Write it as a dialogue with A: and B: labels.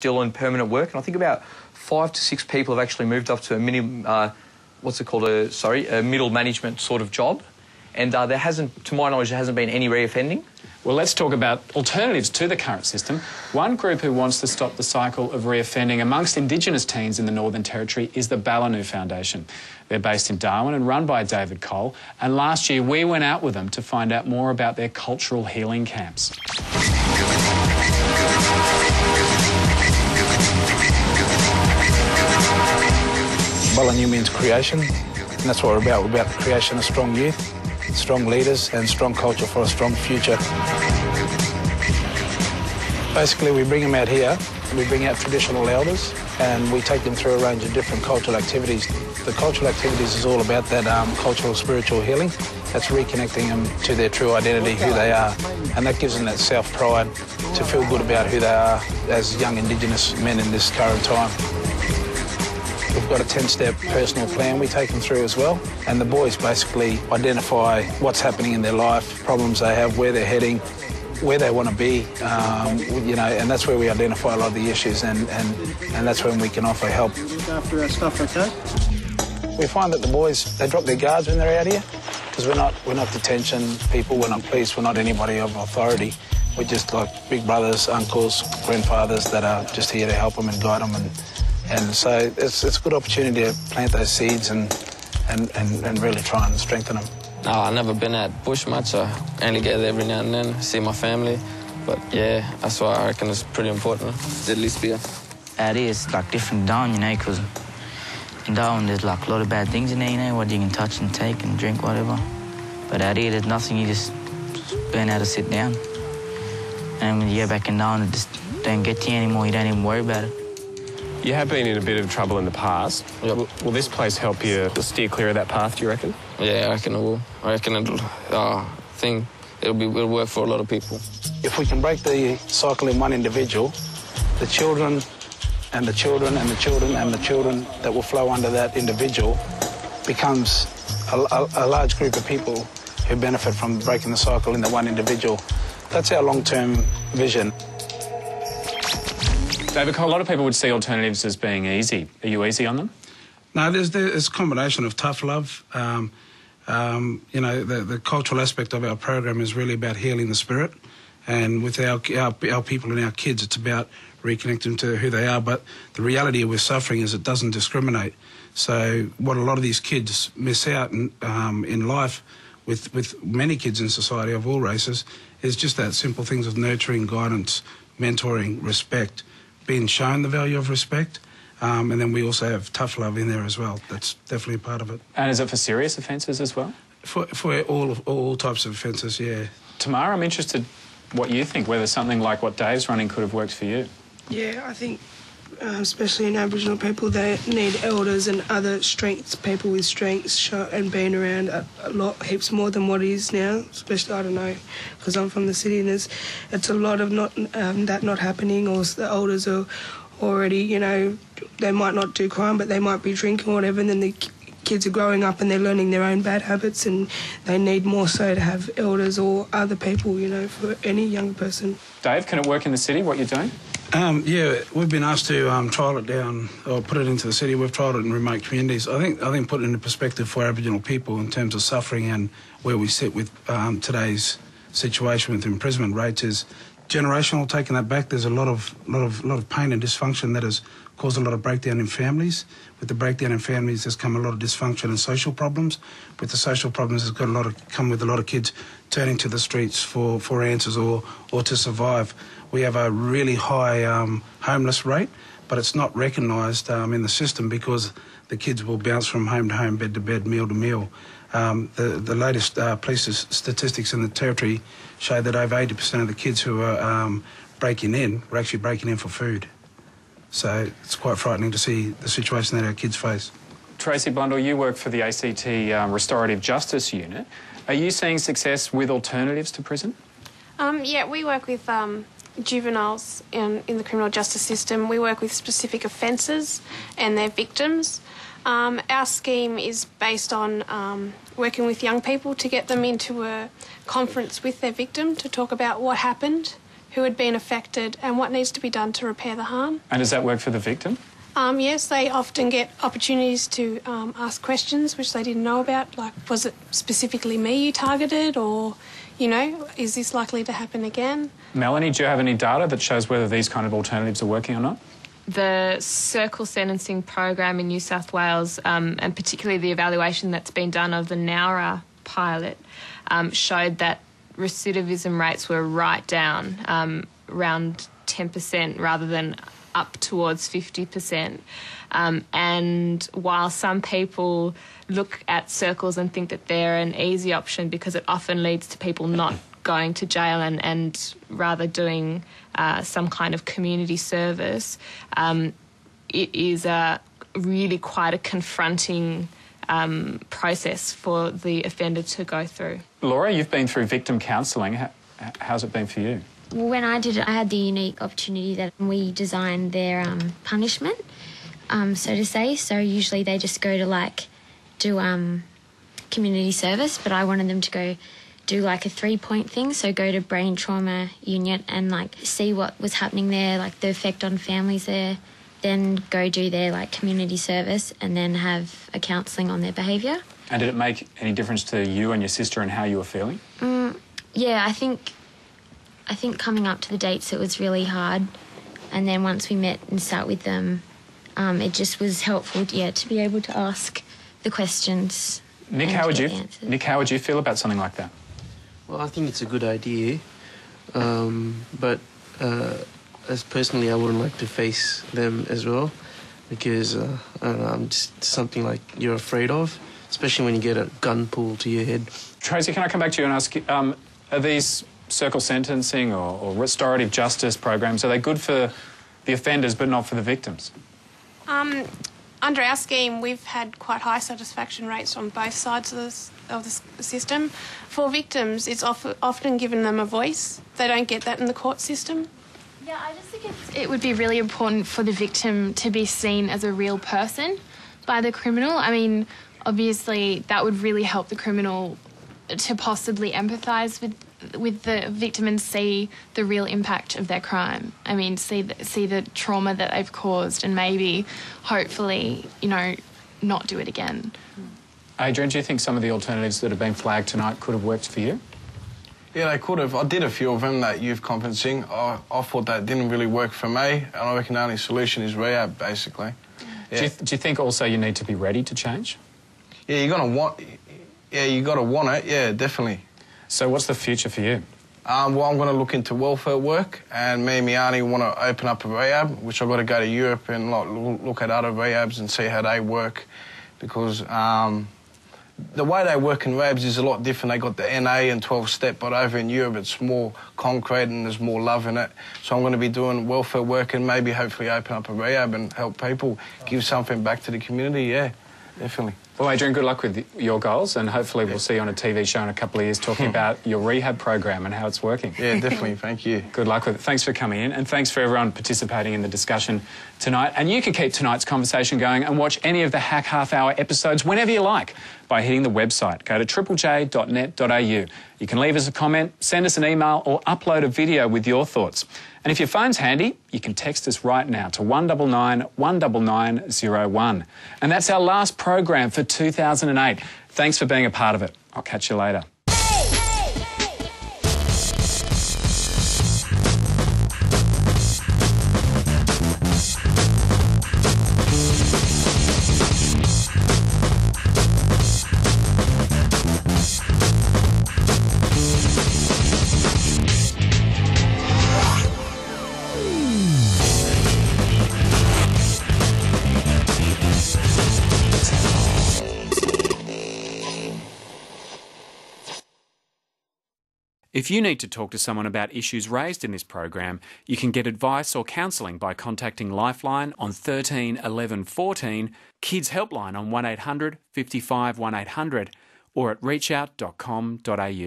A: still in permanent work, and I think about 5 to 6 people have actually moved up to a a middle management sort of job, and there hasn't, to my knowledge, there hasn't been any reoffending.
B: Well, let's talk about alternatives to the current system. One group who wants to stop the cycle of reoffending amongst Indigenous teens in the Northern Territory is the Ballanu Foundation. They're based in Darwin and run by David Cole, and last year we went out with them to find out more about their cultural healing camps.
C: Ballanu means creation, and that's what we're about. We're about the creation of strong youth, strong leaders and strong culture for a strong future. Basically, we bring them out here, we bring out traditional elders, and we take them through a range of different cultural activities. The cultural activities is all about that cultural spiritual healing. That's reconnecting them to their true identity, who they are, and that gives them that self-pride to feel good about who they are as young Indigenous men in this current time. We've got a 10-step personal plan we take them through as well, and the boys basically identify what's happening in their life, problems they have, where they're heading, where they want to be, you know, and that's where we identify a lot of the issues, and that's when we can offer help.
D: Look after our stuff, okay?
C: We find that the boys, they drop their guards when they're out here, because we're not detention people, we're not police, we're not anybody of authority. We're just like big brothers, uncles, grandfathers that are just here to help them and guide them, and so it's a good opportunity to plant those seeds and really try and strengthen them.
E: No, I've never been at bush much. I only get there every now and then, see my family. But yeah, that's why I reckon it's pretty important to at least be here.
F: Out here, it's like different down, you know, because in Darwin there's like a lot of bad things in there, you know, what you can touch and take and drink, whatever. But out here there's nothing, you just learn how to sit down. And when you go back in Darwin, it just don't get to you anymore, you don't even worry about it.
G: You have been in a bit of trouble in the past.
E: Yep.
G: Will this place help you steer clear of that path, do you reckon?
E: Yeah, I reckon it will. I reckon it'll work for a lot of people.
C: If we can break the cycle in one individual, the children and the children and the children and the children that will flow under that individual becomes a large group of people who benefit from breaking the cycle in the one individual. That's our long-term vision.
B: David Cole, a lot of people would see alternatives as being easy. Are you easy on them?
D: No, there's a combination of tough love. You know, the cultural aspect of our program is really about healing the spirit, and with our people and our kids, it's about reconnecting to who they are. But the reality with suffering is it doesn't discriminate. So what a lot of these kids miss out in life, with many kids in society of all races, is just that simple things of nurturing, guidance, mentoring, respect, being shown the value of respect. And then we also have tough love in there as well. That's definitely a part of it.
B: And is it for serious offences as well?
D: For all types of offences, yeah.
B: Tamara, I'm interested what you think, whether something like what Dave's running could have worked for you.
H: Yeah, I think especially in Aboriginal people, they need elders and other people with strengths and being around a lot, heaps more than what it is now. Especially, I don't know, because I'm from the city and it's a lot of that not happening, or the elders are already, you know, they might not do crime, but they might be drinking or whatever, and then the kids are growing up and they're learning their own bad habits, and they need more so to have elders or other people, you know, for any young person.
B: Dave, can it work in the city, what you're doing?
D: Yeah, we've been asked to trial it down or put it into the city. We've trialled it in remote communities. I think put it into perspective for Aboriginal people in terms of suffering and where we sit with today's situation with imprisonment rates is generational. Taking that back, there's a lot of pain and dysfunction that has caused a lot of breakdown in families. With the breakdown in families, there's come a lot of dysfunction and social problems. With the social problems, there's come with a lot of kids turning to the streets for answers or to survive. We have a really high homeless rate, but it's not recognised in the system because the kids will bounce from home to home, bed to bed, meal to meal. The latest police statistics in the territory show that over 80% of the kids who are breaking in were actually breaking in for food. So it's quite frightening to see the situation that our kids face.
B: Tracy Blundell, you work for the ACT Restorative Justice Unit. Are you seeing success with alternatives to prison?
I: Yeah, we work with juveniles in the criminal justice system. We work with specific offences and their victims. Our scheme is based on working with young people to get them into a conference with their victim to talk about what happened, who had been affected and what needs to be done to repair the harm.
B: And does that work for the victim?
I: Yes, they often get opportunities to ask questions which they didn't know about, like, was it specifically me you targeted, or, you know, is this likely to happen again?
B: Melanie, do you have any data that shows whether these kind of alternatives are working or not?
J: The circle sentencing program in New South Wales, and particularly the evaluation that's been done of the Nowra pilot, showed that recidivism rates were right down, around 10% rather than up towards 50%. And while some people look at circles and think that they're an easy option because it often leads to people not going to jail and rather doing some kind of community service, it is really quite a confronting process for the offender to go through.
B: Laura, you've been through victim counselling. How's it been for you?
K: Well, when I did it, I had the unique opportunity that we designed their punishment, so to say. So usually they just go to, do community service, but I wanted them to go do, a 3-point thing. So go to brain trauma unit and, see what was happening there, the effect on families there, then go do their, community service and then have a counselling on their behaviour.
B: And did it make any difference to you and your sister and how you were feeling?
K: Yeah, I think coming up to the dates it was really hard, and then once we met and sat with them, it just was helpful, to be able to ask the questions.
B: Nick, how would you feel about something like that?
L: Well, I think it's a good idea, but as personally, I wouldn't like to face them as well, because I don't know, I'm just something you're afraid of, especially when you get a gun pulled to your head.
B: Tracy, can I come back to you and ask, are these circle sentencing or restorative justice programs, are they good for the offenders but not for the victims?
I: Under our scheme, we've had quite high satisfaction rates on both sides of the system. For victims, it's often given them a voice. They don't get that in the court system.
M: Yeah, I just think it would be really important for the victim to be seen as a real person by the criminal. I mean, obviously, that would really help the criminal to possibly empathise with the victim and see the real impact of their crime. I mean, see the trauma that they've caused and maybe, hopefully, not do it again.
B: Adrian, do you think some of the alternatives that have been flagged tonight could have worked for you?
N: Yeah, they could have. I did a few of them, that youth conferencing. I thought that didn't really work for me, and I reckon the only solution is rehab, basically. Yeah.
B: Do you think also you need to be ready to change?
N: Yeah, you got to want it, yeah, definitely.
B: So what's the future for you?
N: Well, I'm going to look into welfare work, and me and my auntie want to open up a rehab, which I've got to go to Europe and look at other rehabs and see how they work, because the way they work in rehabs is a lot different. They got the NA and 12-step, but over in Europe it's more concrete and there's more love in it. So I'm going to be doing welfare work and maybe hopefully open up a rehab and help people, give something back to the community, yeah, definitely.
B: Well, Adrian, good luck with your goals, and hopefully we'll see you on a TV show in a couple of years talking about your rehab program and how it's working.
N: Yeah, definitely. Thank you.
B: Good luck with it. Thanks for coming in, and thanks for everyone participating in the discussion tonight. And you can keep tonight's conversation going and watch any of the Hack Half Hour episodes whenever you like by hitting the website. Go to triplej.net.au. You can leave us a comment, send us an email, or upload a video with your thoughts. And if your phone's handy, you can text us right now to 199 19901. And that's our last program for 2008. Thanks for being a part of it. I'll catch you later. If you need to talk to someone about issues raised in this program, you can get advice or counselling by contacting Lifeline on 13 11 14, Kids Helpline on 1800 55 1800, or at reachout.com.au.